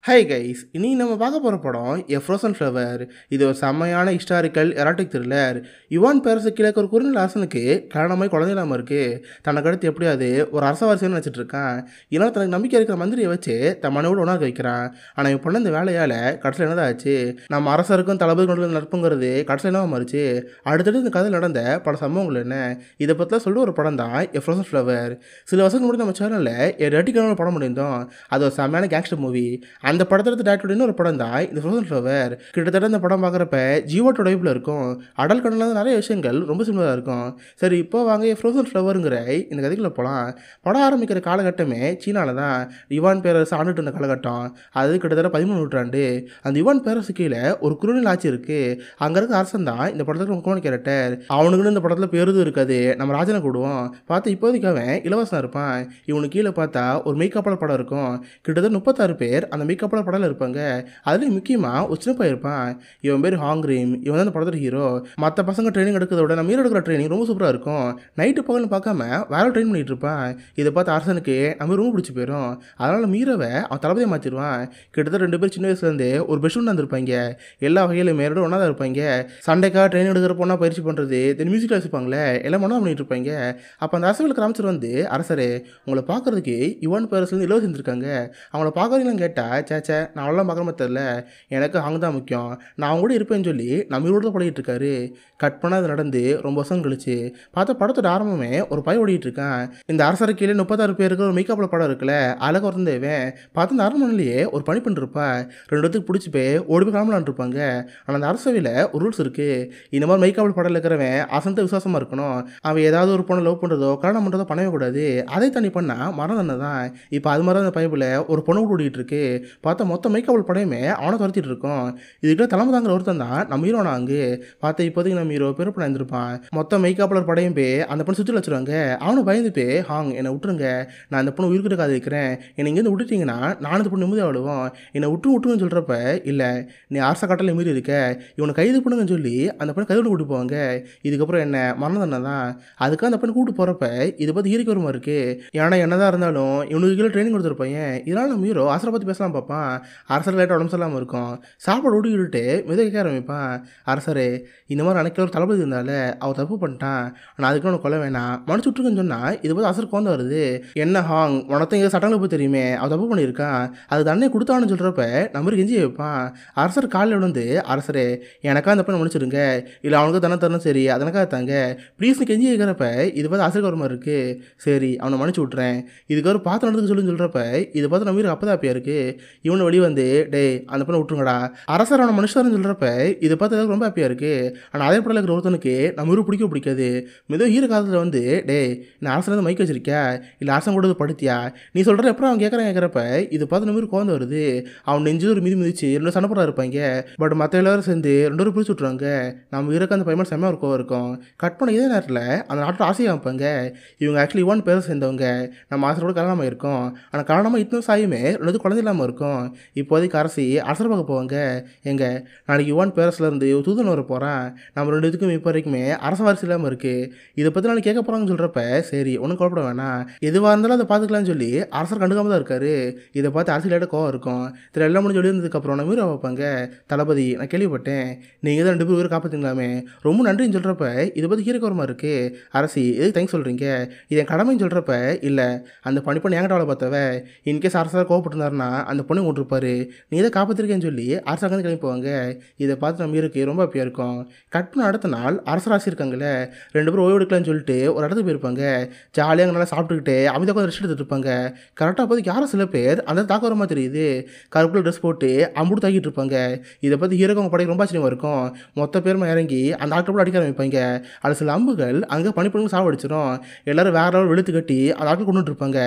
Hi guys, இனி நம்ம பார்க்க போகிற படம் எ ஃப்ரோசன் ஃப்ளவர். இது ஒரு செம்மையான ஹிஸ்டாரிக்கல் எராட்டிக் த்ரில்லர். யுவான் பேரஸு கீழே ஒரு குறுநில அரசனுக்கு கல்யாணமாய் குழந்தை இல்லாமல் இருக்குது. தனக்கு அடுத்து எப்படியாவது ஒரு அரசவாரிசன்னு நினச்சிட்டு இருக்கான். இதனால் தனக்கு நம்பிக்கை இருக்கிற மந்திரியை வச்சு தன் மனைவியோட உணர்க்க வைக்கிறான். ஆனால் இவன் பண்ண இந்த வேலையால் கடைசியில் என்னதான் ஆச்சு? நம்ம அரசருக்கும் தளபதி கொண்டு நட்புங்கிறது கடைசியில் என்னவா மாறிச்சு? அடுத்தடுத்து இந்த கதையில் நடந்த பல சம்பவங்கள் என்ன? இதை பற்றிலாம் சொல்லிட்டு ஒரு படம் தான் எ ஃப்ரோசன் ஃப்ளவர். சில வருஷத்துக்கு முன்னாடி நம்ம சேனலில் எராட்டிக்கான படம் முடிந்தோம். அது ஒரு செம்மையான கேங்ஸ்டர் மூவி. அந்த படத்தில் டேரக்டர் இன்னொரு படம் தான் இந்த ஃப்ரோசன் ஃப்ளவர். கிட்டத்தட்ட இந்த படம் பார்க்குறப்ப ஜீவோட டைப்பில் இருக்கும். அடல் கடலில் நிறைய விஷயங்கள் ரொம்ப சிம்பிளாக இருக்கும். சரி, இப்போ வாங்க ஃப்ரோசன் ஃப்ளவருங்கிற இந்த கதைக்குள்ள போகலாம். படம் ஆரம்பிக்கிற காலகட்டமே சீனாவில் தான். யுவான் பேரரசு ஆண்டுட்டு இருந்த காலகட்டம். அது கிட்டத்தட்ட 13 நூற்றாண்டு. அந்த யுவான் பேரரசு கீழே ஒரு குறுநில ஆட்சி இருக்குது. அங்கே இருக்க அரசன் தான் இந்த படத்துக்கு முக்கியமான கேரக்டர். அவனுக்குன்னு இந்த படத்தில் பேருதும் இருக்காது. நம்ம ராஜனை கூடுவோம். பார்த்து இப்போதைக்கு அவன் இலவசம் இருப்பான். இவனுக்கு கீழே பார்த்தா ஒரு மேக்கப்பாளர் படம் இருக்கும். கிட்டத்தட்ட 36 பேர் அந்த மேக்கப்பாளர் படம் இருப்பாங்க. அதுலேயும் முக்கியமாக ஒரு சின்ன பையன் இருப்பான். இவன் பேர் ஹாங்க்ரீம். இவன் தான் அந்த படத்தோட ஹீரோ. மற்ற பசங்க ட்ரைனிங் எடுக்கிறத விட நம்ம ஹீரோ எடுக்கிற ட்ரைனிங் ரொம்ப சூப்பராக இருக்கும். நைட்டு பகல்னு பார்க்காம வேற ட்ரெயின் பண்ணிட்டு இருப்பான். இதை பார்த்து அரசனுக்கு நம்ம ரொம்ப பிடிச்சி போயிடும். அதனால் மீரவை அவன் தளபதியை மாற்றிடுவான். கிட்டத்தட்ட 2 பேர் சின்ன வயசுலேருந்து ஒரு பெஸ்ட் ஃப்ரெண்ட் வந்திருப்பாங்க. எல்லா வகையிலும் மேரோட ஒன்றா தான் இருப்பாங்க. சண்டைக்காக ட்ரெயின் எடுக்கிற பொண்ணா பயிற்சி பண்ணுறது, தென் மியூசிக்கில் வச்சுப்பாங்களே, எல்லாம் ஒன்றா பண்ணிட்டு இருப்பாங்க. அப்போ அந்த அரசர்களுக்கு அமைச்சர் வந்து, அரசரே, உங்களை பார்க்கறதுக்கு யுவான் பேரஸ்லேருந்து இலவசம் இருந்திருக்காங்க. அவங்கள பார்க்குறீங்களான்னு கேட்டால், சேச்சே, நான் அவ்வளோ பார்க்குற தெரில, எனக்கு அங்கே தான் முக்கியம், நான் அவங்க கூட இருப்பேன்னு சொல்லி நம்ம ரோட்டில் தான் பழகிட்டு இருக்காரு. கட் பண்ணால் அது நடந்து ரொம்ப வருஷம் கழிச்சு பார்த்தா படத்தோட ஆரம்பமே ஒரு பையன் ஓடிட்டு இருக்கான். இந்த அரசர் கீழே 36 பேருக்கு ஒரு மேக்கப்பில் படம் இருக்குல்ல, அழகாக ஒருத்தந்தேவன் பார்த்து இந்த அரண்மனையிலேயே ஒரு பணி பண்ணிருப்பா. 2 இடத்துக்கு பிடிச்சி போய் ஓடி போய் கிளம்பலான் இருப்பாங்க. ஆனால் அந்த அரசவையில் ஒரு ரூல்ஸ் இருக்குது. இந்த மாதிரி மேக்கப்பில் படம் இருக்கிறவன் அசந்த விசுவாசமாக இருக்கணும். அவன் ஏதாவது ஒரு பொண்ணை லவ் பண்ணுறதோ கல்யாணம் பண்ணுறதோ பண்ணவே கூடாது. அதை தண்ணி பண்ணால் மரணம் தண்டனை தான். இப்போ அது மாதிரி அந்த பைபிள் ஒரு பொண்ணு ஓடிட்டு இருக்கு. பார்த்தா மொத்த மேக்கப்பில் படையுமே அவனை துரத்திட்டு இருக்கோம். இதுக்குள்ள தலைமை தாங்கிற ஒருத்தன் தான் நம்ம ஹீரோனா. அங்கு பார்த்தா இப்போதைக்கு நம்ம ஹீரோ பிறப்பு இருந்திருப்பான். மொத்த மேக்கப்பில் படையும் போய் அந்த பொண்ணு சுற்றி வச்சுருவாங்க. அவனு பயந்து போய், ஹாங், என்னை விட்டுருங்க, நான் அந்த பொண்ணு உயிர்கிட்ட காது வைக்கிறேன், என்னை இங்கேருந்து விட்டுட்டீங்கன்னா நான் அந்த பொண்ணு நிம்மதியாக விடுவோம், என்னை விட்டுருன்னு சொல்கிறப்ப, இல்லை, நீ அரச கட்டளை மீறி இருக்க, இவனை கைது பண்ணுங்கன்னு சொல்லி அந்த பொண்ணு கைது கூட்டு போவாங்க. இதுக்கப்புறம் என்ன மரண தண்டனை தான். அதுக்காக அந்த பொண்ணு கூட்டு போகிறப்ப இதை பற்றி ஈரிக்க வருமா இருக்குது. ஏன்னா என்னதான் இருந்தாலும் இவனுக்கு கீழே ட்ரைனிங் கொடுத்துருப்பேன். இதனால் நம்ம ஹீரோ அரசரை பற்றி பேசலாம் பார்ப்பான். அரசர் லைட்டாக உடம்பு சரியில்லாமல் இருக்கும். சாப்பாடு ஓடிக்கிட்டு மெதுவாக கேட்க ஆரம்பிப்பான். அரசரே, இந்த மாதிரி அன்னைக்கு ஒரு தளபதி இருந்தால அவர் தப்பு பண்ணிட்டான், ஆனால் அதுக்கு ஒன்று கொல்ல வேணாம், மனுச்சு விட்டுருக்குன்னு சொன்னால் இது பார்த்து அரசருக்கு வந்து வருது. என்ன ஹாங், உனக்கு இங்கே சட்டங்களை போய் தெரியுமே, அவர் தப்பு பண்ணியிருக்கான், அது தண்ணி கொடுத்தான்னு சொல்கிறப்ப நம்ம கெஞ்சி வைப்பான். அரசர் காலில் விழுந்து, அரசரே, எனக்கா அந்த பண்ண முடிச்சிருங்க, இல்லை அவனுக்கு தானே தரணும், சரி அதனக்காக தாங்க ப்ளீஸ்னு கெஞ்சி வைக்கிறப்ப இது பார்த்து அரசருக்கு ஒரு மாதிரி இருக்குது. சரி, அவனை மன்னிச்சு விட்றேன், இதுக்கு ஒரு பார்த்து நடந்துக்க சொல்லுன்னு சொல்கிறப்ப இது பார்த்து நம்ம வீடு அப்போ தான் இருக்குது. இவனை வெளியே வந்து, டே அந்த பொண்ணை விட்டுருங்கடா, அரசர் அவனை மனுஷர்னு சொல்கிறப்ப இதை பார்த்து எனக்கு ரொம்ப ஹாப்பியாக இருக்குது. ஆனால் அதே படம் இருக்கிற ஒருத்தனுக்கு நம்ம ஊர் பிடிக்காது. மெதுவாக ஹீரோ காலத்தில் வந்து, டே, நான் அரசன் வந்து மைக் வச்சிருக்கியா, இல்லை அரசன் கூட படுத்தியா, நீ சொல்கிற எப்பறம் அவன் கேட்குறப்ப இது பார்த்து நம்ம ஊர் குழந்தை வருது. அவன் நெஞ்சு ஒரு மிதிச்சு 2 சண்டை போட இருப்பாங்க. பட் மற்ற எல்லாரும் சேர்ந்து 2 பேரும் பிடிச்சி விட்ருவாங்க. நம்ம ஹீரோக்கு அந்த பையன் செம்மையாக இருக்கும். கட் பண்ண இதே நேரத்தில் அந்த நாட்டில் ஆசையாக காமிப்பாங்க. இவங்க ஆக்சுவலி யுவான் பேரை சேர்ந்தவங்க. நம்ம அரசரோட கல்யாணமாக இருக்கும். ஆனால் கல்யாணமாக இத்தனை சாயுமே 2 குழந்தை இல்லாமல் இருக்கும். இப்போதைக்கு அரசர் பார்க்க போவாங்க. எங்க நாளைக்கு யுவான் பேரஸ்லேருந்து தூதன் வர போகிறான். நம்ம 2 இதுக்கும் இப்போ வரைக்குமே அரச வாரிசு இல்லாமல் இருக்குது. இதை பற்றி நாளைக்கு கேட்க போகிறாங்கன்னு சொல்கிறப்ப, சரி ஒன்றும் குழப்பட வேணாம், எதுவாக இருந்தாலும் அதை பார்த்துக்கலாம்னு சொல்லி அரசர் கண்டுக்காம தான் இருக்காரு. இதை பார்த்து அரசியலாட்ட கோவம் இருக்கும். இதில் எல்லாம் முடிஞ்சு வெளியிருந்ததுக்கப்புறம் நம்ம ஹீரோ வைப்பாங்க. தளபதி, நான் கேள்விப்பட்டேன் நீங்கள் தான் 2 பேர் உயிரை காப்பாற்றிங்களாமே, ரொம்ப நன்றின்னு சொல்கிறப்ப இதை பற்றி ஹீரோக்கு வரமா இருக்குது. அரசி, எதுக்கு தேங்க்ஸ் சொல்கிறீங்க, இது என் கடமைன்னு சொல்கிறப்ப, இல்லை, அந்த பணிப்பொண்ணு என்கிட்ட அவளை பார்த்தவ, இன்கேஸ் அரசாக கோவப்பட்டிருந்தாருன்னா அந்த பொண்ணை கொண்டிருப்பாரு, நீ இதை காப்பாற்றிருக்கேன்னு சொல்லி அரசாங்க கிளம்பி போவாங்க. இதை பார்த்து நம்ம ஹீரோக்கு ரொம்ப ஹாப்பியாக இருக்கும். கட் பண்ண அடுத்த நாள் அரசராசி இருக்காங்களே 2 பேரும் ஓய்வு எடுக்கலான்னு சொல்லிட்டு ஒரு இடத்துக்கு போயிருப்பாங்க. ஜாலியாக அங்கே நல்லா சாப்பிட்டுக்கிட்டு அமைதியாக கொஞ்சம் ரெஸ்ட் எடுத்துகிட்டு இருப்பாங்க. கரெக்டாக பார்த்து யாரும் சில பேர் அந்த தாக்க வர மாதிரி தெரியுது. கருப்புல ட்ரெஸ் போட்டு அம்புட்டு தாக்கிட்டு இருப்பாங்க. இதை பார்த்து ஹீரோக்கு அவங்க படைக்கு ரொம்ப ஆச்சரியமாக இருக்கும். மொத்த பேருமா இறங்கி அந்த ஆட்கள் கூட அடிக்க ஆரம்பிப்பாங்க. அது சில அம்புகள் அங்கே பனிப்பொண்ணு சாவடிச்சிடும். எல்லோரும் வேற லெவல் வெளுத்து கட்டி அந்த ஆட்கள் கொண்டுட்டு இருப்பாங்க.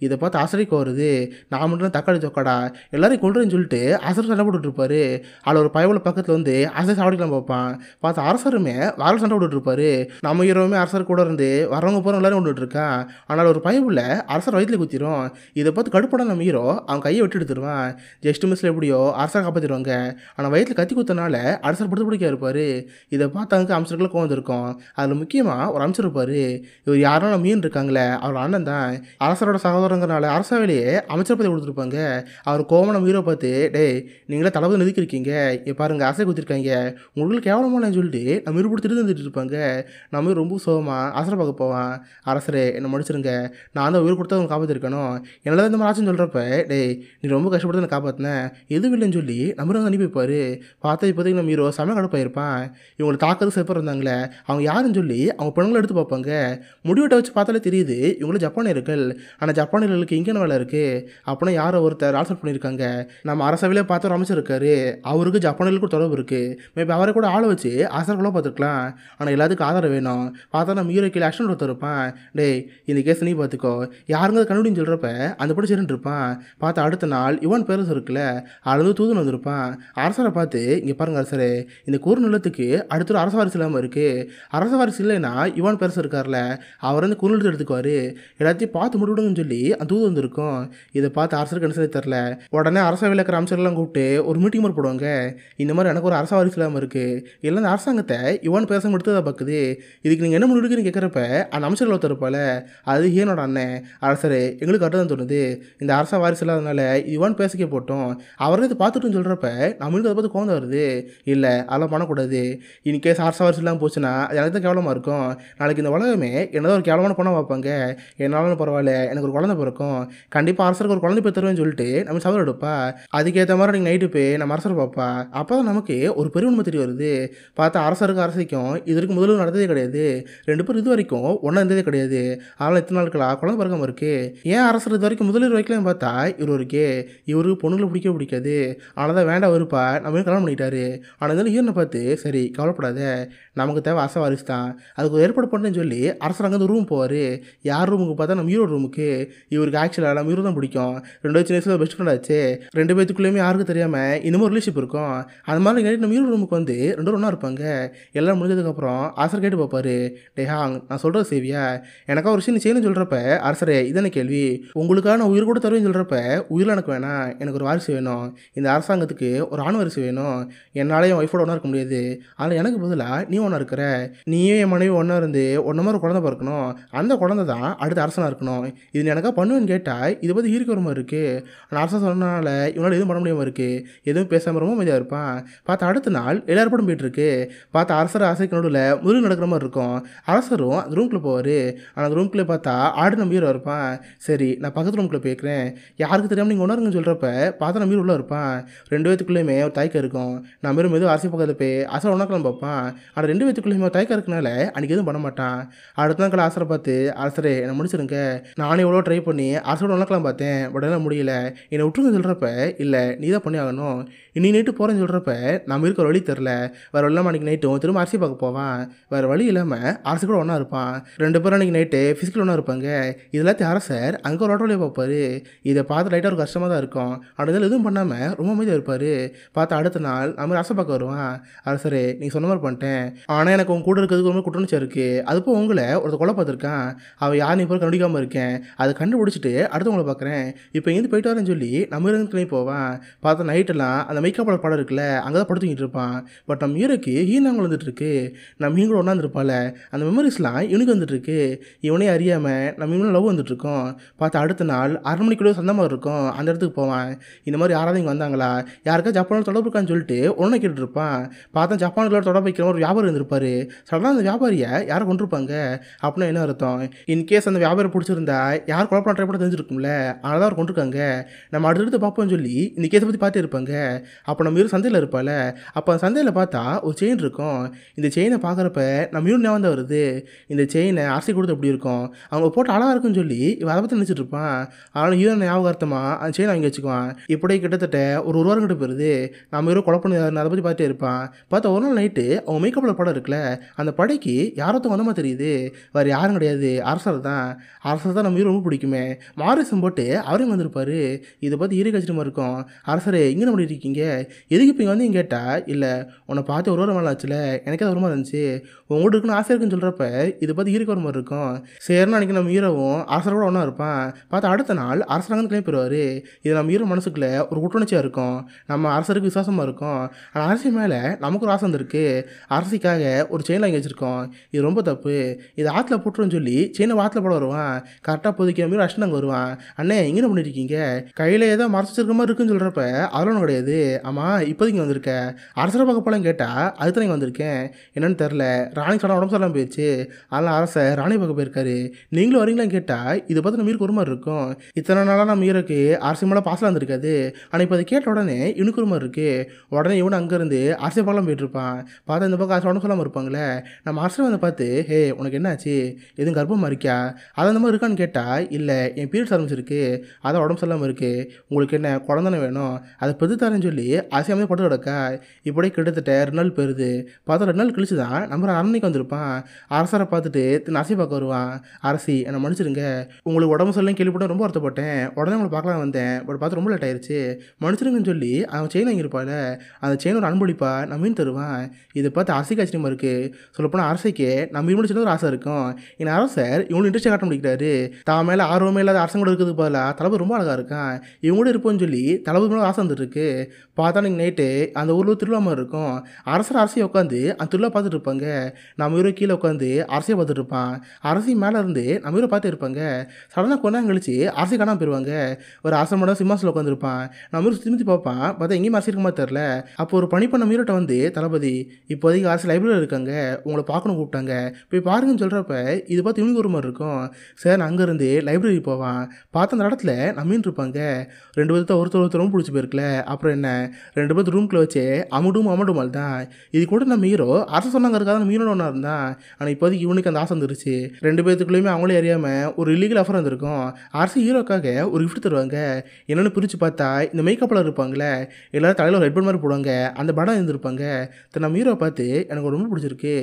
இதை பார்த்து ஆசிரியக்கு வருது. நான் மட்டும் தக்காளி சொக்காடா எல்லாரையும் கொண்டுறேன்னு சொல்லிட்டு அரசர் சண்டை போட்டுட்டு இருப்பாரு. அதில் ஒரு பயவுல பக்கத்தில் வந்து அரசர் சாவடிக்கலாம் பார்ப்பான். பார்த்து அரசருமே வேற சண்டை விட்டுருப்பாரு. நம்ம ஹீரோவுமே அரசர் கூட இருந்து வரவங்க போகிற எல்லாரும் விட்டுட்டு இருக்கான். ஆனால் ஒரு பயவுல அரசர் வயிற்றுல குத்திரும். இதை பார்த்து கடுப்பட நம்ம ஹீரோ அவன் கையை விட்டு எடுத்துருவான். ஜஸ்ட் மிஸ்ல எப்படியோ அரசரை காப்பாற்றிடுவாங்க. ஆனால் வயிற்றில் கத்தி குத்தனால அரசர் படுத்து பிடிக்க இருப்பார். இதை பார்த்தாங்க அமைச்சர்களுக்கு கோவம் இருக்கும். அதில் முக்கியமாக ஒரு அமைச்சர் இருப்பார். இவர் யாரும் நம்ம மீன் இருக்காங்களே அவர் அண்ணன் தான். அரசரோட சகோதரங்கிறனால அரசாவிலேயே அமைச்சர் பதவி கொடுத்துருப்பாங்க. அவர் கோவம் நம்ம ஹீரோ பார்த்து, டேய் நீங்களே தளபதி நிதிக்கிருக்கீங்க, இங்கே பாருங்க ஆசை குத்திருக்காங்க, உங்களுக்கு கேவலமானு சொல்லிட்டு நம்ம ஹீரோ போட்டு திருந்து வந்துட்டு இருப்பாங்க. நம்ம ஹீரோ ரொம்ப சோகமாக அரசரை பார்க்க போவான். அரசரே என்னை மன்னிச்சிருங்க, நான் தான் உயிர் கொடுத்தா அவங்க காப்பாற்றிருக்கணும், என்னால் தான் இந்த மாதிரி ஆச்சுன்னு சொல்கிறப்ப, டேய் நீ ரொம்ப கஷ்டப்பட்டு நான் காப்பாற்றினேன், எதுவும் இல்லைன்னு சொல்லி நம்ம ஹீரோ அனுப்பி வைப்பார். பார்த்தா இப்போதைக்கு நம்ம ஹீரோ செம கடுப்பாயிருப்பான். இவங்களை தாக்குறது செப்பர் இருந்தாங்களே அவங்க யாருன்னு சொல்லி அவங்க பெண்களை எடுத்து பார்ப்பாங்க. முடிவெட்டை வச்சு பார்த்தாலே தெரியுது இவங்களும் ஜப்பானியர்கள். ஆனால் ஜப்பானியர்களுக்கு இங்கே வேலை இருக்குது அப்படின்னா யாரோ ஒருத்தர் ஆல்சர் பண்ணியிருக்காங்க. நம்ம அரசவையிலே பார்த்து ஒரு அமைச்சர் இருக்காரு, அவருக்கு ஜப்பானியர்களுக்கு தொடர்பு இருக்குது. மேபி அவரை கூட ஆளை வச்சு ஆசர்களாக பார்த்துருக்கலாம். ஆனால் எல்லாத்துக்கும் ஆதாரம் வேணும். பார்த்தா நம்ம ஹீரோ கீழே ஆக்ஷன் ஒருத்தர் இருப்பான். டேய் இந்த கேஸ் நீ பார்த்துக்கோ, யாருங்க கண்டுபிடின்னு சொல்கிறப்ப அந்த படி சரின்னு இருப்பான். பார்த்தா அடுத்த நாள் இவன் பேரஸ் இருக்குல்ல, அது வந்து தூதுன்னு வந்திருப்பான். அரசரை பார்த்து, இங்கே பாருங்க அரசரே, இந்த கூறு நிலத்துக்கு அடுத்த ஒரு அரச வாரிசு இல்லாமல் இருக்குது. அரச வாரிசு இல்லைன்னா இவன் பேரஸ் இருக்கார்ல, அவர் வந்து குறுநிலத்தை எடுத்துக்குவார், எல்லாத்தையும் பார்த்து முடிவிடுங்கன்னு சொல்லி அந்த தூது வந்திருக்கும். இதை பார்த்து அரசருக்கு என்ன செய்ய தெரில. உடனே அரசவையில் இருக்கிற அமைச்சர்கள்லாம் கூப்பிட்டு ஒரு மீட்டிங் மாதிரி போடுவாங்க. இந்த மாதிரி எனக்கு ஒரு அரச வாரிசு இல்லாமல் இருக்குது, இல்லை இந்த அரசாங்கத்தை இவன் பேச எடுத்ததாக பார்க்குது, இதுக்கு நீங்கள் என்ன முடிவுக்குன்னு கேட்குறப்ப அந்த அமைச்சர்கள் ஒருத்தர் இருப்பால, அது ஏனோட அண்ணன் அரசரே எங்களுக்கு கரெக்டாக தான் தோணுது, இந்த அரச வாரிசு இல்லாதனால இவன் பேசிக்க போட்டோம், அவரே இதை பார்த்துட்டுன்னு சொல்கிறப்ப நம்மளுக்கு அதை பார்த்து கோவம் வருது. இல்லை அதெல்லாம் பண்ணக்கூடாது, இன்கேஸ் அரச வாரிசு இல்லாமல் போச்சுன்னா அது எனக்கு தான் கேவலமாக இருக்கும். நாளைக்கு இந்த உலகமே என்னதான் ஒரு கேவலமான பணம் பார்ப்பாங்க. என்னாலும் பரவாயில்ல, எனக்கு ஒரு குழந்தை பிறக்கும், கண்டிப்பாக அரசருக்கு ஒரு குழந்தை போய் தருவேன்னு சொல்லிட்டு நம்ம சவால் எடுப்பா. அதுக்கேற்ற மாதிரி நீங்கள் நைட்டு போய் நம்ம அரசர் பார்ப்பா. அப்போ தான் நமக்கு ஒரு பெரிய உண்மை தெரிய வருது. பார்த்தா அரசருக்கு அரசிக்கும் இதற்கு முதல்ல நடந்ததே கிடையாது, ரெண்டு பேரும் இது வரைக்கும் ஒன்றா இருந்ததே கிடையாது. அதனால் இத்தனை நாட்களாக குழந்தை பிறக்காம இருக்கு. ஏன் அரசர் இது வரைக்கும் முதலீடு வைக்கலாம்னு பார்த்தா இவருக்கு பொண்ணுங்களை பிடிக்காது, ஆனால் தான் வேண்டாம் வருப்பா நம்ம கல்யாணம் பண்ணிட்டாரு. ஆனால் இருந்தாலும் ஈரனை பார்த்து, சரி கவலைப்படாத, நமக்கு தேவை அரச வாரிசு தான், அதுக்கு ஏற்பாடு பண்ணுறேன்னு சொல்லி அரசர் அங்கே ரூம் போவார். யார் ரூமுக்கு பார்த்தா நம்ம ஹீரோ ரூமுக்கு. இவருக்கு ஆக்சுவலாக நம்ம ஹீரோ தான் பிடிக்கும், ரெண்டு சின்ன வயசுல பெஸ்ட் ஃப்ரெண்ட் ஆச்சு, ரெண்டு பேத்துக்குள்ளேயுமே யாருக்கும் தெரியாமல் இன்னமும் ரிலேஷன்ஷிப் இருக்கும். அது மாதிரி நைட்டு நம்ம ஹீரோ ரூமுக்கு வந்து ரெண்டு ஒன்றா இருப்பாங்க. எல்லாம் முடிஞ்சதுக்கப்புறம் அரசர் கேட்டு பார்ப்பாரு, டே ஹாங் நான் சொல்கிறது சேவியா, எனக்கா ஒரு விஷயம் செய்யணும்னு சொல்கிறப்ப அரசரே இதான கேள்வி, உங்களுக்காக நான் உயிர் கூட தருவேன்னு சொல்கிறப்ப உயிரில் எனக்கு வேணாம், எனக்கு ஒரு வாரிசு வேணும், இந்த அரசாங்கத்துக்கு ஒரு ஆண் வாரிசு வேணும், என்னால் என் ஒய்ஃபோட ஒன்றா இருக்க முடியாது, ஆனால் எனக்கு பதிலாக நீ ஒன்றா இருக்கிற, நீயும் என் மனைவி ஒன்றா இருந்து ஒன்றை மாதிரி குழந்தை பிறக்கணும், அந்த குழந்தை தான் அடுத்த அரசனாக இருக்கணும், இது நீ எனக்கா பண்ணுவேன்னு கேட்டால் இதை பற்றி ஈர்க்க வர மாதிரி இருக்குது. ஆனால் அரசன் சொன்னனால இவனால் எதுவும் பண்ண முடியாமல் இருக்குது, எதுவும் பேசாமல் ரொம்ப அமைதியாக இருப்பான். பார்த்தா அடுத்த நாள் எல்லாரும் படம் போயிட்டுருக்கு. பார்த்தா அரசர் ஆசைக்கு நடுவில் முதல் நடக்கிற மாதிரி இருக்கும். அரசரும் அந்த ரூம்குள்ளே போவார். ஆனால் அந்த ரூம்குள்ளே பார்த்தா ஆடு நம்ம ஹீரோ இருப்பான். சரி நான் பக்கத்து ரூம்குள்ளே போய்க்கிறேன், யாருக்கு தெரியாமல் நீங்கள் உணருங்கன்னு சொல்கிறப்ப பார்த்தா நம்ம ஹீரோ உள்ளே இருப்பான். ரெண்டு பேத்துக்குள்ளேயுமே ஒரு தயக்கம் இருக்கும். நம்ம ஹீரோ மெதுவும் அரசி பக்கத்தில் போய் அரசர் ஒன்றாக்கலாம் பார்ப்பான். ஆனால் ரெண்டு பேத்துக்குள்ளேயுமே தயக்கம் இருக்கனால அன்றைக்கி எதுவும் பண்ண மாட்டான். அடுத்த நாள் அரசரை பார்த்து, அரசரே என்னை முடிச்சிருங்க, நானே எவ்வளோ ட்ரை பண்ணி அரசோட ஒன்றாக்கலாம் பார்த்தேன், பட் எல்லாம் முடியல, என்னை விட்டுருங்க சொல்கிறப்ப, இல்லை நீ தான் பண்ணி ஆகணும், இன்னி நைட்டு போகிறேன்னு சொல்கிறப்ப நம்ம இருக்கிற வழி தெரில, வேறு இல்லாமல் அன்றைக்கி நைட்டும் திரும்ப அரசி பார்க்க போவான். வேறு வழி இல்லாமல் அரசு கூட ஒன்றா இருப்பான். ரெண்டு பேரும் அன்றைக்கி நைட்டு ஃபிசிக்கல் ஒன்றா இருப்பாங்க. இதெல்லாத்தையும் அரசர் அங்கே ஒரு ஆட்டோலேயே பார்ப்பார். இதை பார்த்து லைட்டாக ஒரு கஷ்டமாக தான் இருக்கும். ஆனால் எதுவும் பண்ணாமல் ரொம்ப அமைதியாக இருப்பார். பார்த்தா அடுத்த நாள் நம்ம அரசை பார்க்க வருவான். அரசரே நீங்கள் சொன்ன மாதிரி பண்ணிட்டேன், ஆனால் எனக்கு உங்க கூட இருக்கிறதுக்கு ரொம்ப குற்றணிச்சா இருக்குது, அதுப்போ உங்களை ஒருத்தர் கொலை பார்த்துருக்கான், அவள் யார் நீ இப்போ கண்டுபிடிக்காமல் இருக்கேன், அதை கண்டுபிடிச்சிட்டு அடுத்தவங்களை பார்க்குறேன், இப்போ எங்கேருந்து போயிட்டு வரேன்னு சொல்லி நம்ம இருந்து போவான். பார்த்தா நைட்டெல்லாம் அந்த மேக்கப் படம் இருக்குல்ல அங்கே தான் படுத்துக்கிட்டு இருப்பான். பட் நம்ம ஹீரோக்கு ஹீனாங்க வந்துட்டு இருக்கு. நம்ம ஹீரோ ஒன்றாந்துருப்பால அந்த மெமரிஸ்லாம் இவனுக்கு வந்துட்டு இருக்கு. இவனே அறியாமல் நம்ம இவனும் லவ் வந்துட்டு இருக்கோம். பார்த்தா அடுத்த நாள் 6 மணிக்குள்ளே சொந்தமாக இருக்கும். அந்த இடத்துக்கு போவான். இந்த மாதிரி யாராவது இங்கே வந்தாங்களா, யாருக்கா ஜப்பானில் தொடர்பு இருக்கான்னு சொல்லிட்டு ஒன்றை கேட்டுட்டு இருப்பான். பார்த்தா ஜப்பானில் தொடர்பு வைக்கிற ஒரு வியாபாரி இருந்திருப்பாரு. சடனாக அந்த வியாபாரியை யாரை கொண்டிருப்பாங்க அப்படின்னா என்ன அர்த்தம், இன்கேஸ் அந்த வியாபாரி பிடிச்சிருந்தா யார் குழப்பம் ட்ரை பண்ண தெரிஞ்சிருக்கும்ல, அதனால தான் அவர் கொண்டிருக்காங்க, நம்ம அடுத்தடுத்து பார்ப்போம்னு சொல்லி இந்த கேஸை பற்றி பார்த்து இருப்பாங்க. அப்போ நம்ம ஹீரோ சந்தையில் இருப்பால, அப்போ அந்த சந்தையில் பார்த்தா ஒரு செயின் இருக்கும். இந்த செயினை பார்க்குறப்ப நம்ம ஹீரோ ஞாபகம் தான் வருது. இந்த செயினை அரசி கொடுத்து எப்படி இருக்கும், அவங்க போட்டு அழகாக இருக்குன்னு சொல்லி இவன் அதை பற்றி நினச்சிட்டு இருப்பான். ஆனால் ஹீரோ ஞாபகார்த்தமாக அந்த செயினை வாங்கி வச்சுக்குவான். இப்படியே கிட்டத்தட்ட ஒரு வாரம் கிட்ட போயிருது. நம்ம ஹீரோ குழப்பம் அதை பற்றி பார்த்துட்டே இருப்பான். பார்த்தா ஒரு நாள் நைட்டு அவன் மேக்கப்பில் படம் இருக்குல்ல, அந்த படைக்கு யாரொருத்தவங்க வந்த மாதிரி தெரியுது. வேறு யாரும் கிடையாது, அரசர் தான். அரசர் தான் நம்ம ஹீரோ ரொம்ப பிடிக்குமே, மாரிசம் போட்டு அவரையும் வந்திருப்பாரு. இதை பார்த்து ஹீரோ கச்சிரமாக இருக்கும். அரசரே இங்கே என்ன பண்ணிட்டு இருக்கீங்க, எதுக்கு இப்போ இங்கே வந்து கேட்டால், இல்லை உன்னை பார்த்து ஒரு வாரம் மேலே ஆச்சுல, எனக்கே அது ஒரு மாதிரி இருந்துச்சு, உங்கள்கிட்ட இருக்குன்னு ஆசை இருக்குன்னு சொல்கிறப்ப இதை பார்த்து ஹீரோக்கு ஒரு மாதிரி இருக்கும். சரின்னு அன்றைக்கி நம்ம ஹீரோவும் அரசரோட ஒன்றா இருப்பான். பார்த்தா அடுத்த நாள் அரசராங்க கிளம்பி போயிடுவார். இது நம்ம ஹீரோ மனசுக்குள்ளே ஒரு குற்றணிச்சியாக இருக்கும். நம்ம அரசருக்கு விசுவாசமாக இருக்கும். ஆனால் அரசி மேலே நமக்கு ஒரு ஆசை வந்துருக்கு. அரசிக்காக ஒரு செயின் வாங்கி வச்சுருக்கோம், இது ரொம்ப தப்பு, இது ஆற்றுல போட்டுருன்னு சொல்லி செயினை ஆற்றுல போட வருவான். கரெக்டாக போதைக்கு நம்ம ஹீரோ அஷ்டன் அங்கே வருவான். அண்ணே இங்கே என்ன பண்ணிட்டு இருக்கீங்க, கையில் ஏதோ மறைச்சு வச்சிருக்க மாதிரி இருக்குன்னு சொல்கிறப்ப அதெல்லாம் ஒன்றும் கிடையாது. ஆமாம் இப்போதைக்கு வந்திருக்க அரசரை பார்க்க போகலான்னு கேட்டால் அதுக்கு தான் இங்கே வந்திருக்கேன். என்னன்னு தெரில, ராணி சொன்னால் உடம்பு சொல்லாமல் போயிடுச்சு, அதனால் அரசர் ராணி பார்க்க போயிருக்காரு. நீங்களும் வரீங்களான்னு கேட்டால் இதை பார்த்து நம்ம மீருக்கு ஒரு மாதிரி இருக்கும். இத்தனை நாளாக நம்ம மீருக்கு அரசு மேலே பாசலாம் இருந்திருக்காது. ஆனால் இப்போ அதை கேட்ட உடனே இவனுக்கு ஒரு மாதிரி இருக்குது. உடனே இவனு அங்கேருந்து அரசை பார்க்கலாம் போயிட்டு இருப்பான். பார்த்தா இந்த பக்கம் அரசு உடம்பு சொல்லாமல் இருப்பாங்களே. நம்ம அரசை வந்து பார்த்து ஹே உனக்கு என்னாச்சு, எதுவும் கர்ப்பமாக இருக்கா, அது அந்த மாதிரி இருக்கான்னு கேட்டால் இல்லை என் பீரியட்ஸ் ஆரம்பிச்சிருக்கு, அதான் உடம்பு சொல்லாமல் இருக்குது, உங்களுக்கு என்ன குழந்தைன்னு வேணும், அதை பெற்று தரேன்னு சொல்லி அசையாமல் பட்டு கிடக்கா. இப்படியே கிட்டத்தட்ட 2 நாள் பெறுது. பார்த்தா 2 நாள் கழிச்சு தான் நம்ம அன்னைக்கு வந்திருப்பான். அரசரை பார்த்துட்டு அரசி பார்க்க வருவான். அரசி என்னை மன்னிச்சிருங்க, உங்களுக்கு உடம்பு சொல்லலாம் கேள்விப்பட்டு ரொம்ப வருத்தப்பட்டேன், உடனே உங்களை பார்க்கலாம் வந்தேன், பட் பார்த்து ரொம்ப லேட் ஆயிடுச்சு, மன்னிச்சிருங்கன்னு சொல்லி அவன் செயின் வாங்கியிருப்பாள். அந்த செயின் ஒரு அன்பளிப்பா நான் மீன் தருவான். இதை பார்த்து அரசிக்கு ஆச்சரியமாக இருக்குது. சொல்லப்போனால் அரசிக்கு நம்ம மீன் முடிச்சுட்டு ஒரு ஆசை இருக்கும். என் அரசர் இவங்களும் இன்ட்ரெஸ்ட் காட்ட முடிக்கிறாரு. தான் மேலே ஆர்வமே இல்லாத அரசன் கூட இருக்கிறதுக்கு பதிலாக தளபதி ரொம்ப அழகாக இருக்கான், இவங்க கூட இருப்போம்னு சொல்லி தளபதி மேலே ஆசை வந்துருக்கு. பார்த்தா நீங்கள் நைட்டு அந்த ஊரில் திருவிழா மாதிரி இருக்கும். அரசர் அரசியை உட்காந்து அந்த திருவிழா பார்த்துட்டு இருப்பாங்க. நம்ம ஹீரோ கீழே உட்காந்து அரசியை பார்த்துட்டு இருப்பான். அரசி மேலே இருந்து நம்ம ஹீரோ பார்த்து இருப்பாங்க. சடனாக கொஞ்ச நேரம் கழிச்சு அரசி காணாமல் போயிடுவாங்க. ஒரு அரசன் மட்டும் சிம்மாசில் உட்காந்துருப்பான். நம்ம ஹீரோ திரும்பி பார்ப்பான். பார்த்தா எங்கேயும் அரசி இருக்க மாதிரி தெரில. அப்போ ஒரு பணி பண்ண ஹீரோட்ட வந்து தளபதி இப்போதைக்கு அரசு லைப்ரரியில் இருக்காங்க, உங்களை பார்க்கணும் கூப்பிட்டாங்க, போய் பாருங்கன்னு சொல்கிறப்ப இது பார்த்து இவனுக்கு ஒரு மாதிரி இருக்கும். சார் அங்கேருந்து லைப்ரரி போவான். பார்த்த அந்த இடத்துல நம்ம மீன் இருப்பாங்க. 2 பேர்த்த ஒருத்தர் ரொம்ப பிடிச்சி போயிருக்கல. அப்புறம் என்ன 2 பேர்த்து ரூம்குள்ளே வச்சு அமடுமால் தான். இது கூட நம்ம ஹீரோ அரசு சொன்னாங்க இருக்காது மீனோட ஒன்றா இருந்தான். ஆனால் இப்போதைக்கு இவனுக்கு அந்த ஆசை வந்துருச்சு. 2 பேர்த்துக்குள்ளேயுமே அவங்களே அறியாமல் ஒரு இல்லீகல் ஆஃபர் வந்திருக்கும். அரசு ஹீரோக்காக ஒரு கிஃப்ட் தருவாங்க. என்னென்னு பிரித்து பார்த்தா இந்த மேக்கப்பில் இருப்பாங்களே எல்லாரும் தலையில் ஒரு ஹெட்பண்ட் மாதிரி போடுவாங்க, அந்த படம் இருந்திருப்பாங்க. நம்ம ஹீரோ பார்த்து எனக்கு ரொம்ப பிடிச்சிருக்கு,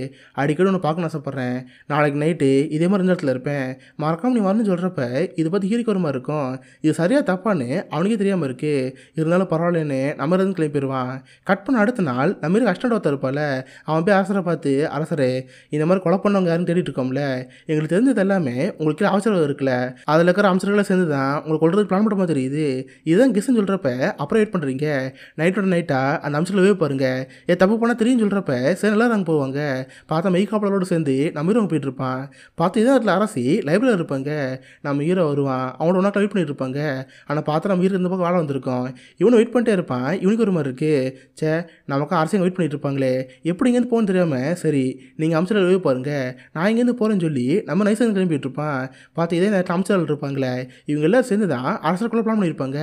அடிக்கடி ஒன்று பார்க்கணும் ஆசைப்பட்றேன், நாளைக்கு நைட்டு இதே மாதிரி இந்த இடத்துல இருப்பேன், மறக்காம நீ வரணும்னு சொல்கிறப்ப இது பார்த்து ஹீரோக்கு ஒரு மாதிரி இருக்கும். இது சரியாக தப்பான்னு அவனுக்கே தெரியாமல் இருக்குது. இருந்தாலும் பரவாயில்லன்னு நம்ம இருந்து கிளம்பி போயிடுவான். கட் பண்ண அடுத்த நாள் நம்ம இருக்க அஸ்டண்ட் ஒருத்தர் இருப்பாள். அவன் போய் அரசரை பார்த்து அரசரே இந்த மாதிரி கொலை பண்ணவங்க யாருன்னு தேடிட்டு இருக்கோம்ல, எங்களுக்கு தெரிஞ்சது எல்லாமே உங்களுக்கு அவசரம் இருக்குல்ல, அதில் இருக்கிற அம்சங்களை சேர்ந்து தான் உங்களுக்கு கொள்றதுக்கு பிளான் பண்ணுற மாதிரி தெரியுது, இதுதான் கெஸ்ன்னு சொல்கிறப்ப அப்புறம் வெயிட் பண்ணுறீங்க, நைட்டோட நைட்டாக அந்த அம்சத்தில் போய் பாருங்க, தப்பு பண்ணால் தெரியும் சொல்கிறப்ப சரி நல்லா அங்கே போவாங்க. பார்த்தா மெய்காப்பலோடு சேர்ந்து நம்ம ஹீரோ போயிட்டு இருப்பான். பார்த்து இதே இடத்துல அரசி லைப்ரரியில் இருப்பாங்க. நம்ம ஹீரோ வருவான், அவனோட ஒன்றா வெயிட் பண்ணிட்டு இருப்பாங்க. ஆனால் பார்த்தா நம்ம ஹீரோ இந்த பக்கம் வாழ வந்திருக்கோம். இவனும் வெயிட் பண்ணிட்டே இருப்பான். இவனுக்கு ஒரு மாதிரி இருக்குது, சே நமக்கு அரசியல் வெயிட் பண்ணிட்டு இருப்பாங்களே, எப்படி இங்கேருந்து போகணும்னு தெரியாமல் சரி நீங்கள் அம்சத்தில் போய் பாருங்க நான் இங்கேருந்து போகிறேன்னு சொல்லி நம்ம நைஸாக கிளம்பிட்டு இருப்பான். பார்த்து இதே நேரத்தில் அம்சத்தில் இருப்பாங்களே இவங்க எல்லோரும் சேர்ந்து தான் அரசருக்குள்ளே பிளான் பண்ணியிருப்பாங்க.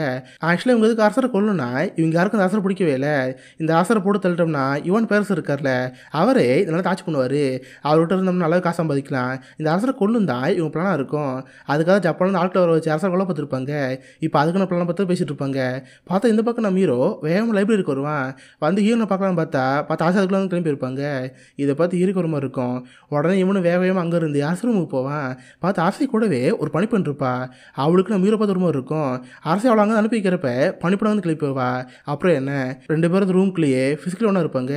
ஆக்சுவலாக இவங்க எதுக்கு அரசரை கொள்ளணும்னா இவங்க யாருக்கும் அந்த அரசரை பிடிக்கவே இல்லை. இந்த அரசரை போட்டு தள்ளிட்டோம்னா யுவன் பேரரசு இருக்கார்ல அவரே இதனால் தாட்சி பண்ணுவார், அவர்கிட்ட இருந்தோம்னா நல்லா காசு சம்பாதிக்கலாம். இந்த அரசரை கொள்ளும் தான் இவங்க பிளானாக இருக்கும். அதுக்காக ஜப்பான் ஆட்கள் வர வச்சு அரசரை கொள்ள பார்த்துருப்பாங்க. இப்போ அதுக்குன்னு பிளான் பார்த்து பேசிகிட்டு இருப்பாங்க. பார்த்தா இந்த பக்கம் நம்ம ஹீரோ வேகமாக லைப்ரரிக்கு வருவான். வந்து ஹீரோனை பார்க்கலான்னு பார்த்தா ஆசாதுக்குள்ள வந்து கிளம்பி இருப்பாங்க. இதை பார்த்து ஹீரோக்கு ஒரு மாதிரி இருக்கும். உடனே இவனு வேகமாக அங்கேருந்து அரசு ரூமுக்கு போவான். பார்த்து அரசை கூடவே ஒரு பணிப்பெண் இருப்பா. அவளுக்கு நம்ம ஹீரோ பார்த்து ஒரு மாதிரி இருக்கும். அரசை அவளை அங்கே அனுப்பி வைக்கிறப்ப பணிப்பெண் வந்து கிளம்பி போவா. அப்புறம் என்ன 2 பேரும் ரூம்குள்ளேயே ஃபிசிக்கலி ஒன்றா இருப்பாங்க.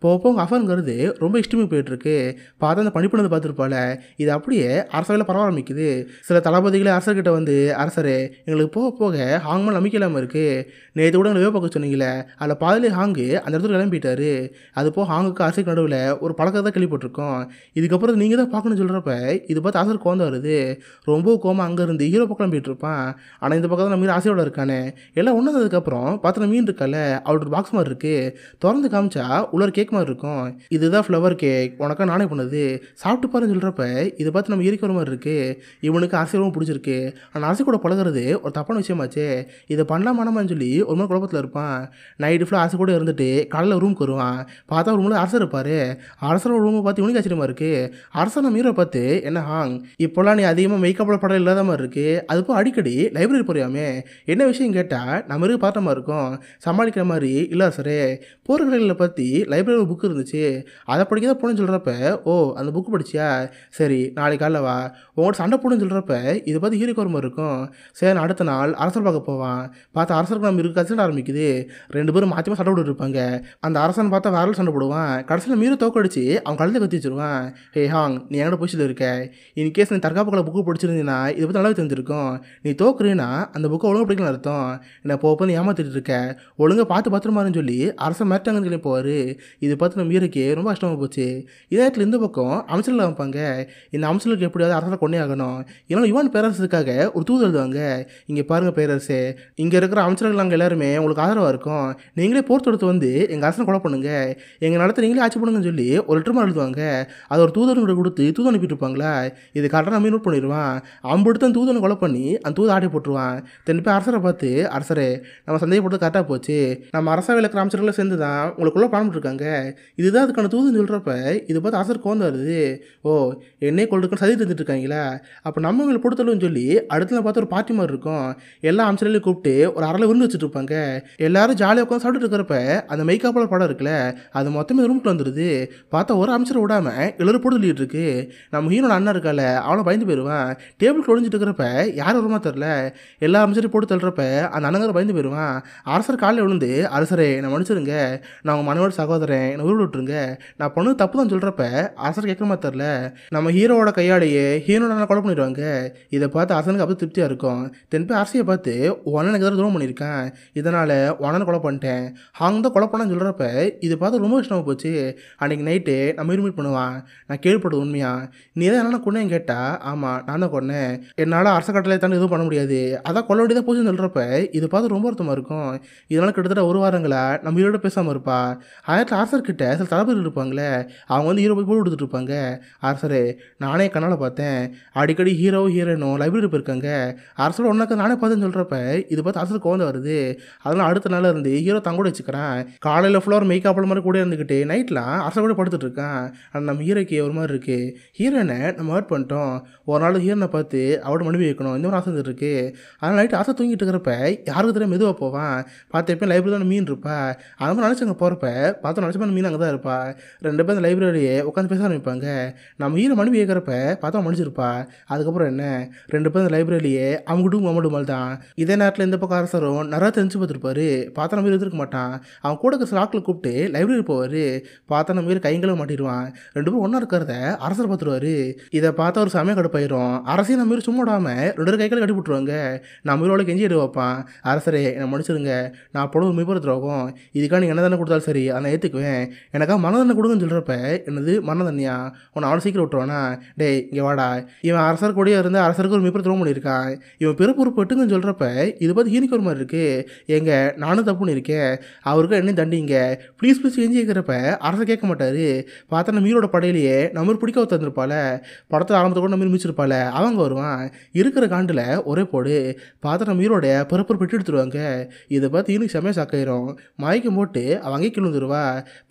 போக அவங்க அஃபருங்கிறது ரொம்ப இஷ்டமாக போயிட்டுருக்கு. பார்த்தா அந்த பணிப்பெண் வந்து பார்த்துருப்பாள். இது அப்படியே அரசவையில் பரவ ஆரம்பிக்குது. சில தளபதிகளே அரசர்கிட்ட வந்து அரசரே எங்களுக்கு போக போக ஹாங் மேலே நம்பிக்கை இல்லாமல் இருக்குது, நேற்று கூட எங்களை பார்க்க சொன்னீங்களே அதில் பாதிலே ஹாங்கு அந்த இடத்துல கிளம்பிட்டாரு, அது போக ஹாங்குக்கு அரசுக்கு நடுவில் ஒரு பழக்கத்தை தான் கேள்விப்பட்டிருக்கோம், இதுக்கப்புறம் நீங்கள் தான் பார்க்கணும்னு சொல்கிறப்ப இது பார்த்து அரசர் கோவம் வருது. ரொம்ப கோமா அங்கேருந்து ஹீரோ பக்கம் போயிட்டு இருப்பான். ஆனால் இந்த பக்கம் நம்ம ஆசையோட இருக்கானே எல்லாம் ஒன்றதுக்கப்புறம் பார்த்து மீன் இருக்கல அவளோட பாக்ஸ் மாதிரி இருக்குது, திறந்து காமிச்சா உள்ள கேக் மாதிரி இருக்கும். இதுதான் ஃப்ளவர் கேக், உனக்கா நானே பண்ணது, சாப்பிட்டு பாருன்னு சொல்கிறப்ப இதை பார்த்து நம்ம இருக்கிற மாதிரி இருக்குது. இவனுக்கு அரசியல் ரொம்ப பிடிச்சிருக்கு. ஆனால் அரசு கூட பழகிறது ஒரு தப்பான விஷயமாச்சு, இதை பண்ணலாமான்னு சொல்லி ஒரு மாதிரி குழப்பத்தில் இருப்பான். நைட்டு ஃபுல்லாக அரசு கூட இருந்துட்டு காலையில் ரூமுக்கு வருவான். பார்த்தா ஒரு மூலம் அரசர் இருப்பார். அரசரோட ரூமை பார்த்து இவனுக்கு ஆச்சரியமாக இருக்குது. அரசர் நம்ம ஹீரோ பார்த்து என்ன ஹாங் இப்போல்லாம் நீ அதிகமாக மேக்கப்பில் படம் இல்லாத மாதிரி இருக்குது, அது போய் அடிக்கடி லைப்ரரி போறியாமே என்ன விஷயம் கேட்டால் நம்ம இருக்க பார்த்த மாதிரி இருக்கும், சமாளிக்கிற மாதிரி இல்லை அரசரே, போர்களில் பற்றி லைப்ரரியில் புக்கு இருந்துச்சு அதை படிக்க தான் போகணுன்னு சொல்கிறப்ப ஓ அந்த புக்கு படிச்சியா சரி நாளைக்கு காலைல வா உங்கள்கிட்ட சண்டை போடுன்னு சொல்கிறப்ப இதை பார்த்து ஹீரோக்கு ஒரு மாதிரி இருக்கும். சரி அடுத்த நாள் அரசர் பார்க்க போவான். பார்த்தா அரசருக்கு நம்ம இருக்கு கசிட ஆரம்பிக்குது. 2 பேரும் மாற்றி சண்டை போட்டு இருப்பாங்க. அந்த அரசன் பார்த்தா வேற சண்டை போடுவான். கடைசியில் மீறி தோக்கடிச்சு அவன் கழுத்தை கத்தி வச்சிருவான். ஹே ஹாங் நீ எங்கட பொசிஷனில் இருக்க, இன்கேஸ் நீ தற்காப்புகளை புக்கு படிச்சிருந்தீங்கன்னா இதை பற்றி நல்லாவே தெரிஞ்சிருக்கும், நீ தோக்குறீன்னா அந்த புக்கை ஒழுங்காக படிக்கணும் அர்த்தம், என்ன போய் நீ ஏமாத்திட்டு இருக்க, ஒழுங்காக பார்த்து பத்திரமாருன்னு சொல்லி அரசன் மேட்டாங்கன்னு போவார். இது பார்த்து நம்ம மீறக்கே ரொம்ப கஷ்டமாக போச்சு. இதே இடத்துல இந்த பக்கம் அமைச்சர்கள் வைப்பாங்க. இந்த அமைச்சர்களுக்கு எப்படியாவது அரசரை கொண்டே ஆகணும், ஏன்னா யுவன் பேரரசுக்காக ஒரு தூது எழுதுவாங்க. இங்கே பாருங்கள் பேரரசே இங்கே இருக்கிற அமைச்சர்கள் நாங்கள் எல்லாருமே உங்களுக்கு ஆதரவாக இருக்கோம், நீங்களே போர் தொடுத்து வந்து எங்கள் அரசனை கொலை பண்ணுங்க, எங்கள் நிலத்தை நீங்களே ஆட்சி பண்ணுங்கன்னு சொல்லி ஒரு லெட்டர் எழுதுவாங்க. அதை ஒரு தூதர்கிட்ட கொடுத்து தூது அனுப்பிட்டு இருப்பாங்களா. இது கரெக்டாக நம்ம நோட் பண்ணிடுவான். அம்படுத்து அந்த தூதனை கொலை பண்ணி அந்த தூதை ஆட்டி போட்டுருவான். போய் அரசரை பார்த்து, அரசரே நம்ம சந்தேகப்பட்டு கரெக்டாக போச்சு, நம்ம அரசாவையில் இருக்கிற அமைச்சர்களை சேர்ந்து தான் உங்களுக்குள்ள பிளான் இருக்காங்க, இதுதான் அதுக்கான தூதுன்னு சொல்கிறப்ப இது பார்த்து அரசர் கோந்து வருது. ஓ, என்னையே கொள்ளுக்குன்னு சதி தந்துட்டு இருக்காங்களா, அப்போ நம்ம இவங்களை பொறுத்தளவுன்னு சொல்லி அடுத்த பார்த்து ஒரு பார்ட்டி மாதிரி இருக்கும். எல்லா அமைச்சர்களையும் கூப்பிட்டு ஒரு அறையில் விருந்து வச்சுட்டு இருப்பாங்க. எல்லாரும் ஜாலியாக உட்காந்து சாப்பிட்டு இருக்கிறப்ப அந்த மெய்காப்பாளர் படம் இருக்குல்ல, அது மொத்தமே ரூமுக்கு வந்துடுது. பார்த்தா ஒரு அமைச்சரை விடாம எல்லாரும் போட்டு சொல்லிட்டு இருக்கு. நம்ம ஹீரோட அண்ணன் இருக்கால, அவனை பயந்து போயிடுவான். டேபிள் ஒழிஞ்சிட்டு இருக்கிறப்ப யார் வருமா தெரில, எல்லா அமைச்சரையும் போட்டு தள்ளுறப்ப அந்த அண்ணங்கிற பயந்து போயிடுவான். அரசர் காலையில் விழுந்து, அரசரே நான் மன்னிச்சிருங்க, நான் உங்கள் மனைவோட சகோதரன், என்னை உருள் விட்டுருங்க, நான் பண்ணது தப்பு தான் சொல்கிறப்ப அரசர் கேட்குற மாதிரி தெரில. நம்ம ஹீரோவோட கையாலேயே ஹீரோட அண்ணன் கொலை பண்ணிடுவாங்க. இதை பார்த்து அரசனுக்கு அப்போ திருப்தியாக இருக்கும். போய் அரசியை பார்த்து உனக்கு எதாவது துரோகம் பண்ணியிருக்கேன், இதனால் உனனை கொலை பண்ணிட்டேன், ஹாங் தான் கொலை பண்ணான்னு சொல்கிறப்ப இது பார்த்து ரொம்ப கஷ்டமாக போச்சு. அன்றைக்கி நைட்டு நம்ம மீட் பண்ணுவான். நான் கேள்விப்பட்டது உண்மையா, நீ தான் என்னென்ன கொண்டேன்னு கேட்டால், ஆமாம் நான் தான் கொண்டேன், என்னால் அரச கட்டளை தாண்டி எதுவும் பண்ண முடியாது, அதான் கொல்ல வேண்டியதாக போச்சுன்னு சொல்கிறப்ப இது பார்த்து ரொம்ப வருத்தமாக இருக்கும். இதனால் கிட்டத்தட்ட ஒரு வாரங்களா நம்ம ஹீரோட பேசாமல் இருப்பா. அரசர்கிட்ட சில தளபதிகள் இருப்பாங்களே, அவங்க வந்து ஹீரோ போய் கொடுத்துட்டு இருப்பாங்க. அரசரே நானே கண்ணால் பார்த்தேன், அடிக்கடி ஹீரோ ஹீரோனும் லைப்ரரி போயிருக்காங்க, அரசோட ஒன்றாக்க நானே பார்த்தேன்னு சொல்கிறப்ப இது பார்த்து அரசர் கோவம் வருது. அதனால் அடுத்த நாள் இருந்து ஹீரோ தங்கூட வச்சுக்கிறேன். காலையில் ஃபுல்லாக ஒரு மேக்கப் மாதிரி கூட இருந்துக்கிட்டு நைட்லாம் அரசர் கூட படுத்துட்டு இருக்கான். ஆனால் நம்ம ஹீரோக்கு ஒரு மாதிரி இருக்குது. ஹீரோனை நம்ம ஹர்ட் பண்ணிட்டோம், ஒரு நாள் ஹீரோனை பார்த்து அவட மனுவி வைக்கணும், இந்த மாதிரி ஆசை இருக்குது. அதனால் நைட்டு ஆசை தூங்கிட்டு இருக்கிறப்ப யாருக்கு தெரியும் மெதுவாக போவான். பார்த்து எப்போ லைப்ரரி தான் மீன் இருப்பா. அது மாதிரி நினச்சவங்க போகிறப்ப பார்த்து நினச்ச மாதிரி மீன் அங்கே தான் இருப்பா. ரெண்டு பேர் லைப்ரரியே உட்காந்து பேச ஆரம்பிப்பாங்க. நம்ம ஹீரோ மனுவி கேட்குறப்ப பார்த்தா மன்னிச்சிருப்பா. அதுக்கப்புறம் என்ன, ரெண்டு பேர் லைப்ரரியே அவங்கட்டும் மம்மடுமால் தான். இதே நேரத்தில் இந்த பக்கம் அரசரும் நிறையா தெரிஞ்சு பார்த்துருப்பாரு. பார்த்தா நம்ம இருந்திருக்க மாட்டான். அவன் கூட இருக்கிற ஸ்லாக்கில் கூப்பிட்டு லைப்ரரி போவார். பார்த்தா நம்ம ஹீரோ கைங்களும் மாட்டிடுவான். ரெண்டு பேரும் ஒன்றா இருக்கிறத அரசர் பார்த்துருவாரு. இதை பார்த்தா ஒரு சமயம் கடுப்பாயிரும். அரசையும் நம்ம ஹீரோ சும்மா விடாமல் ரெண்டு கைகளை கட்டி விட்டுருவாங்க. நம்ம ஹீரோட கெஞ்சி எடு வைப்பான். அரசரே என்னை மன்னிச்சிருங்க, நான் போட மிகப்பெரிய துரோகம், இதுக்காக நீங்கள் என்ன தானே கொடுத்தாலும் சரி அதை நான் ஏற்றுக்குவேன், எனக்காக மனதண்டனை கொடுங்கன்னு சொல்கிறப்ப என்னது மனதண்ணியா, உன்னை அவ்வளோ சீக்கிரம் விட்டுருவானா, டே இங்கே வாடா, இவன் அரசர் கூடயே இருந்து அரசருக்கு ஒரு மிகப்பெரிய துரோகம் பண்ணியிருக்கான், இவன் பிறப்பு பெட்டுங்கன்னு சொல்கிறப்ப இது பார்த்து ஹீனிக்கு ஒரு மாதிரி இருக்குது. எங்க நானும் தப்பு பண்ணியிருக்கேன், அவருக்கு என்னையும் தண்டிங்க ப்ளீஸ் ப்ளீஸ் கெஞ்சி கேட்குறப்ப அரசர் கேட்க மாட்டார். பார்த்தா நம்ம ஹீரோட படையிலேயே நம்ம பிடிக்க தந்துருப்பாள். படத்தில் ஆரம்பத்தை கூட நம்ம மிச்சிருப்பாள். அவங்க வருவான். இருக்கிற காண்டில் ஒரே போடு. பார்த்தா நம்ம ஹீரோட பிறப்பு பெட்டு எடுத்துருவாங்க. இதை பார்த்து ஹீனுக்கு செம்மையாக சாக்காயிரும். மயக்கம் போட்டு அவன் அங்கேயே கிளந்துருவா.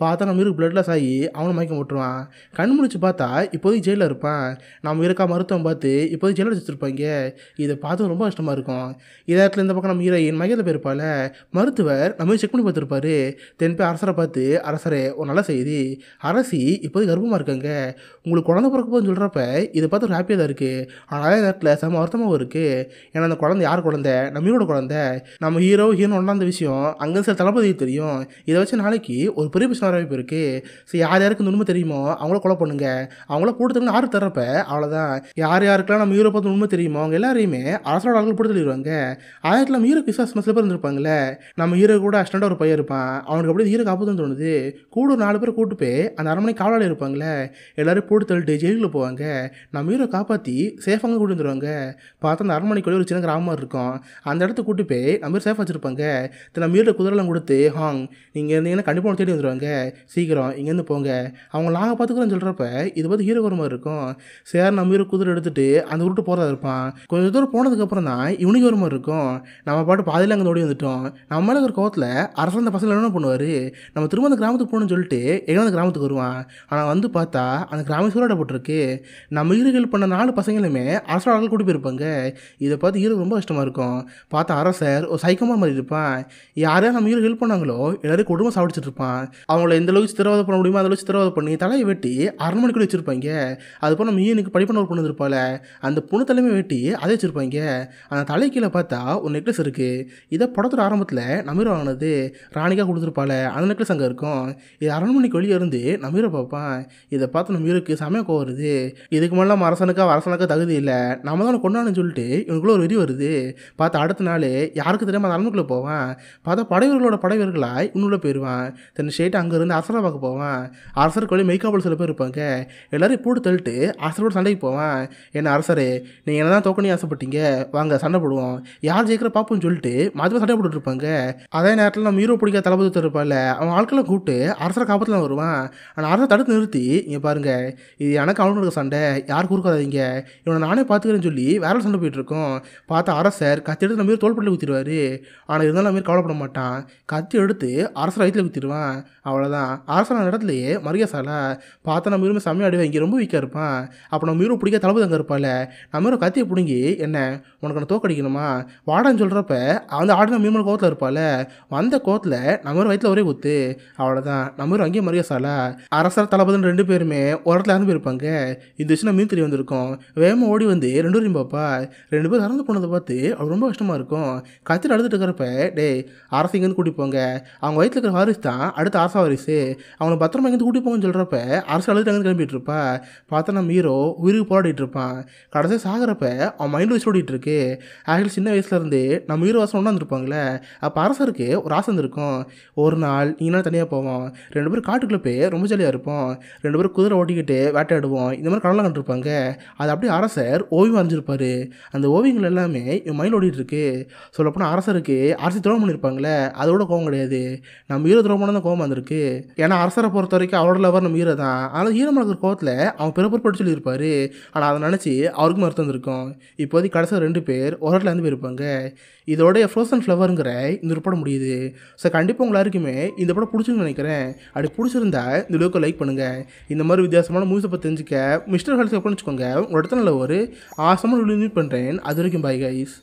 பார்த்தா நம்ம ஹீரோக்கு பிளட்லாஸ் ஆகி அவனை மயக்கம் போட்டுருவான். கண் முடிச்சு பார்த்தா இப்போதைக்கு ஜெயிலில் இருப்பான். நம்ம இருக்கா மருத்துவம் பார்த்து இப்போதைக்கு ஜெயிலில் வச்சுருப்பாங்க. இதை பார்த்து ரொம்ப கஷ்டமாக இருக்கும். இதே இடத்துல இந்த பக்கம் நம்ம ஹீரோயின் மயக்கத்தில் போயிருப்பாள். மருத்துவர் நம்ம செக் பண்ணி பார்த்துருப்பாரு. போய் அரசரை பார்த்து, அரசரே ஒரு நல்ல செய்தி, அரசி இப்போதைக்கு கர்ப்பமாக இருக்காங்க, உங்களுக்கு குழந்தை பிறக்க போதுன்னு சொல்கிறப்ப இதை பார்த்து ஒரு ஹாப்பியாக தான் இருக்குது. ஆனால் அதே நேரத்தில் செம்ம வருத்தமாகவும் இருக்குது. ஏன்னா அந்த குழந்தை யார் குழந்தை, நம்ம ஹீரோட குழந்தை. நம்ம ஹீரோ ஒன்றாந்த விஷயம் அங்கே சில தளபதி தெரியும். இதை வச்சு நாளைக்கு ஒரு பெரிய பிரச்சனை வாய்ப்பு இருக்குது. சரி, யார் யாருக்கு இந்த உண்மை தெரியுமோ அவங்கள கொலை பண்ணுங்க, அவங்கள போட்டுன்னு ஆறு தரப்ப அவ்வளோதான். யார் யாருக்கெல்லாம் நம்ம ஹீரோ பார்த்து உண்மை தெரியுமோ அவங்க எல்லாரையுமே அரசோட ஆளுகள் போட்டு தள்ளிடுவாங்க. ஆயிரத்தில் நம்ம ஹீரோ விசுவாச சில பேர் இருந்திருப்பாங்களே, நம்ம ஹீரோ கூட அஸ்டண்டாக ஒரு பையன் இருப்பான். அவனுக்கு அப்படியே ஹீரோ காப்பாற்றுன்னு தோணுது. கூட ஒரு 4 பேர் கூட்டு போய் அந்த அரண்மனை காவலாளி இருப்பாங்களே, எல்லாரும் போட்டு தள்ளிட்டு ஜெயிலுக்கு போவாங்க. நம்ம ஹீரோ காப்பாற்றி சேஃபாக கூட்டு வந்துடுவாங்க. பார்த்தா அந்த அரண்மனைக்குள்ளே ஒரு சின்ன கிராமம் இருக்கும். அந்த இடத்த கூட்டு போய் நம்ம சேஃப் வச்சுருப்பாங்க. நம்ம ஹீரோ குதிரெல்லாம் கொடுத்து, ஹாங் நீங்கள் இருந்தீங்கன்னா கண்டிப்பாக தேடி வந்துடுவாங்க, சீக்கிரம் இங்கேருந்து போங்க, அவங்க நாங்கள் பார்த்துக்கிறோன்னு சொல்கிறப்ப இது பார்த்து ஹீரோ ஒரு மாதிரி இருக்கும். சேர் நம்ம ஹீரோ குதிரை எடுத்துகிட்டு அந்த உருட்டு போகிறதா இருப்பான். கொஞ்சம் தூரம் போனதுக்கப்புறம் தான் இவனுக்கு ஒரு மாதிரி இருக்கும். நம்ம பாட்டு பாதியில் அங்கே ஓடி வந்துட்டோம். நம்ம மேலே ஒரு கோவத்தில் அரசு அந்த பசங்க என்ன பண்ணுவார், நம்ம திரும்ப அந்த கிராமத்துக்கு போகணும்னு சொல்லிட்டு எங்கே அந்த கிராமத்துக்கு வருவான். ஆனால் வந்து பார்த்தா அந்த கிராமம் சூறாடப்பட்டிருக்கு. நம்ம ஹீரோ ஹெல்ப் பண்ண 4 பசங்களுமே அரசோட ஆட்கள் கூட்டி போயிருப்பாங்க. இதை பார்த்து ஹீரோ ரொம்ப கஷ்டமாக இருக்கும். பார்த்தா அரசர் ஒரு சைக்கமாக மாதிரி இருப்பான். யாரையா நம்ம ஹீரோ ஹெல்ப் பண்ணாங்களோ எல்லாரும் குடும்பம் சாப்பிடுச்சிட்டு இருப்பான். அவங்கள எந்த அளவுக்கு சித்திரவதை பண்ண முடியுமோ அதில் சித்திரவதை பண்ணி தலையை வெட்டி அரண்மனைக்குள்ளே வச்சுருப்பாங்க. அதுபோல் நம்ம ஹீரோனுக்கு படிப்பான ஒரு பொண்ணு இருப்பாள், அந்த பொண்ணு தலைமை வெட்டி அதை வச்சுருப்பாங்க. அந்த தலை கீழே பார்த்தா ஒரு நெக்லஸ் இருக்குது. இதை படத்தோட ஆரம்பத்தில் நம்ம ஹீரோ வாங்கினது ராணிக்காக கொடுத்துருப்பாள். அந்த நெக்லஸ் அங்கே இருக்கும். இது அரண்மனைக்கு வெளியே இருந்து நம்ம ஹீரோ பார்ப்பான். இதை பார்த்து நம்ம ஹீரோக்கு சமயம் கோவம் வருது. இதுக்கு மேலே நம்ம அரசனுக்கா தகுதி இல்லை, நம்ம தான் கொண்டாடுன்னு சொல்லிட்டு இவனுக்குள்ள ஒரு வெறி வருது. பார்த்தா அடுத்த நாள் யாருக்கு தெரியாமல் அந்த அரண்மனைக்குள்ளே போவான். பார்த்தா படைவர்களோட படைவர்களாக இன்னுள்ள போயிடுவான். தென் ஸ்டேட் அங்கேருந்து அரசரை பார்க்க போவான். அரசருக்கு வழி மெய்காவல் சில பேர் இருப்பாங்க. எல்லாரையும் போட்டு தள்ளிட்டு அரசரோட சண்டைக்கு போவான். என்ன அரசரே, நீங்கள் என்ன தான் தோக்கணி ஆசைப்பட்டீங்க, வாங்க சண்டை போடுவோம், யார் ஜெயிக்கிற பாப்புன்னு சொல்லிட்டு மாற்றி சட்டை போட்டுட்டு இருப்பாங்க. அதே நேரத்தில் நம்ம ஹீரோ பிடிக்க தளபதி இருப்பாள், அவன் ஆட்களை கூப்பிட்டு அரசரை காப்பத்தில் வருவான். ஆனால் அரசரை தடுத்து நிறுத்தி, இங்கே பாருங்க, இது எனக்கு அவனுக்கு இருக்க சண்டை, யாரும் கொடுக்காதீங்க, இவனை நானே பார்த்துக்கிறேன்னு சொல்லி வேற சண்டை போயிட்டு இருக்கோம். பார்த்தா அரசர் கத்தி எடுத்து நம்ம தோள்பட்டில் குத்திடுவாரு. ஆனால் இருந்தாலும் நம்ம கவலைப்பட மாட்டான், கத்தி எடுத்து அரசர் வயிற்றில் குத்திடுவான். அவ்வளோதான், அரசர் அந்த இடத்துலையே மரியாசாலா. பார்த்தா நம்ம ஹீரோ செம்மையா அடிவாங்க, இங்கே ரொம்ப வீக்காக இருப்பான். அப்போ நம்ம ஹீரோ பிடிக்க தளபதி அங்கே இருப்பாள். நம்ம ஹீரோ கத்தியை பிடுங்கி, என்ன உனக்கு நான் தோக்கடிக்கணுமா வாடான்னு சொல்கிறப்ப வந்து ஆடு நம்ம ஹீரோ கோவத்தில் இருப்பாள். வந்த கோவத்தில் நம்ம ஹீரோ வயிற்றில் ஒரே குத்து. அவ்வளோதான், நம்ம ஹீரோ அங்கேயே மரியாசாலா. அரசர் தளபதின்னு ரெண்டு பேருமே ஒரு இடத்துல இறந்து போயிருப்பாங்க. இந்த விஷயம் மீன் தெரிய வந்திருக்கும். வேகமாக ஓடி வந்து ரெண்டு பேரும் பாப்பா, ரெண்டு பேரும் இறந்து போனதை பார்த்து அவள் ரொம்ப கஷ்டமாக இருக்கும். கத்திட்டு அழுதுட்டு இருக்கிறப்ப, டே அரசு இங்கேருந்து கூட்டி போங்க, அவங்க வயிற்றில் இருக்கிற வாரிசு தான் அடுத்த அரசா வாரிசு, அவனை பத்திரமா இங்கேருந்து கூட்டி போங்கன்னு சொல்கிறப்ப அரசு அழுதுட்டு அங்கே கிளம்பிட்டு இருப்பா. பார்த்தா நம்ம ஹீரோ உயிருக்கு போராடிட்டு இருப்பான். கடைசியாக சாகிறப்ப அவன் மைண்ட் வச்சு ஓடிட்டு இருக்கு. ஆக்சுவலி சின்ன வயசுலேருந்து நம்ம ஹீரோ வாசம் ஒன்றா வந்துருப்பாங்களே, அப்போ அரசருக்கு ஒரு ஆசை இருந்திருக்கும், ஒரு நாள் நீங்களும் தனியாக போவோம், ரெண்டு பேரும் காட்டுக்குள்ளே போய் ரொம்ப ஜாலியாக இருப்போம், ரெண்டு பேரும் குதிரை ஓட்டிக்கிட்டு வேட்டையாடுவோம், இந்த மாதிரி கடலாம் கண்டிருப்பாங்க. அது அப்படியே அரசர் ஓவியம் வரைஞ்சிருப்பாரு. அந்த ஓவியங்கள் எல்லாமே என் மைண்ட் ஓடிட்டு இருக்கு. சொல்லப்போனால் அரசருக்கு அரசு துரோகம் பண்ணியிருப்பாங்களே, அதோட கோவம் கிடையாது, நம்ம ஹீரோ துரோகம் பண்ண கோவம் வந்திருக்கு. ஏன்னா அரசரை பொறுத்த வரைக்கும் அவரோட லவர் நம்ம ஹீரோ தான். ஆனால் ஹீரோ மலக்கிற கோவத்தில் அவன் பிறப்பு படிச்சு சொல்லியிருப்பாரு. ஆனால் அதை நினச்சி அவருக்கும் மறுத்து வந்திருக்கும். இப்போதைக்கு கடைசியாக ரெண்டு பேர் ஒரு இடத்துல இருந்து போயிருப்பாங்க. இதோடைய ஃப்ரோசன் ஃப்ளவருங்கிற இந்த ஒரு படம் முடியுது. ஸோ கண்டிப்பாக உங்கள் எல்லாருக்குமே இந்த படம் பிடிச்சுன்னு நினைக்கிறேன். அப்படி பிடிச்சிருந்தா இந்த வீடியோக்கு லைக் பண்ணுங்கள். இந்த மாதிரி வித்தியாசமான மூவிஸை பற்றி தெரிஞ்சுக்க மிஸ்டர் ஹெல்ஸ் வச்சுக்கோங்க. உங்கள் இடத்துல நல்ல ஒரு ஆசமான வீடியோ மீட் பண்ணுறேன். அது வரைக்கும் பாய் கைஸ்.